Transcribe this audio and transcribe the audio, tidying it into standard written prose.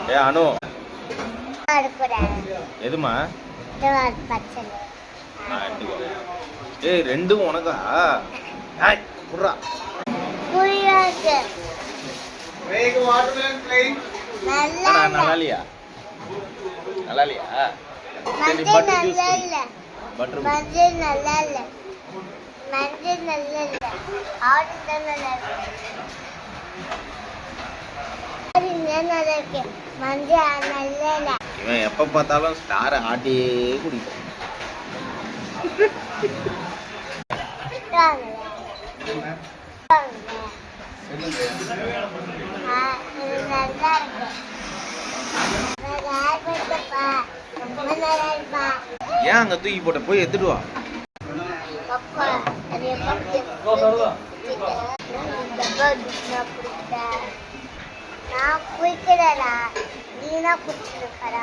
ஏ அனு எதுமா ஏய் ரெண்டும் உனக்கா குர்ரா நல்லா இல்லையா நல்லா இல்லையா பட்டர் நல்லா இல்ல மஞ்சள் நல்லா இல்ல ஆரஞ்சு நல்லா இருக்கு மஞ்சள் நல்லா இல்ல. இவன் எப்ப பார்த்தாலும் ஸ்டார் ஆட்டியே குடிக்கும். ஏன் அங்க தூக்கி போட்ட போய் எடுத்துட்டு வா. நான் குடிக்கிறேன், நீனா குடிச்சிருக்கா.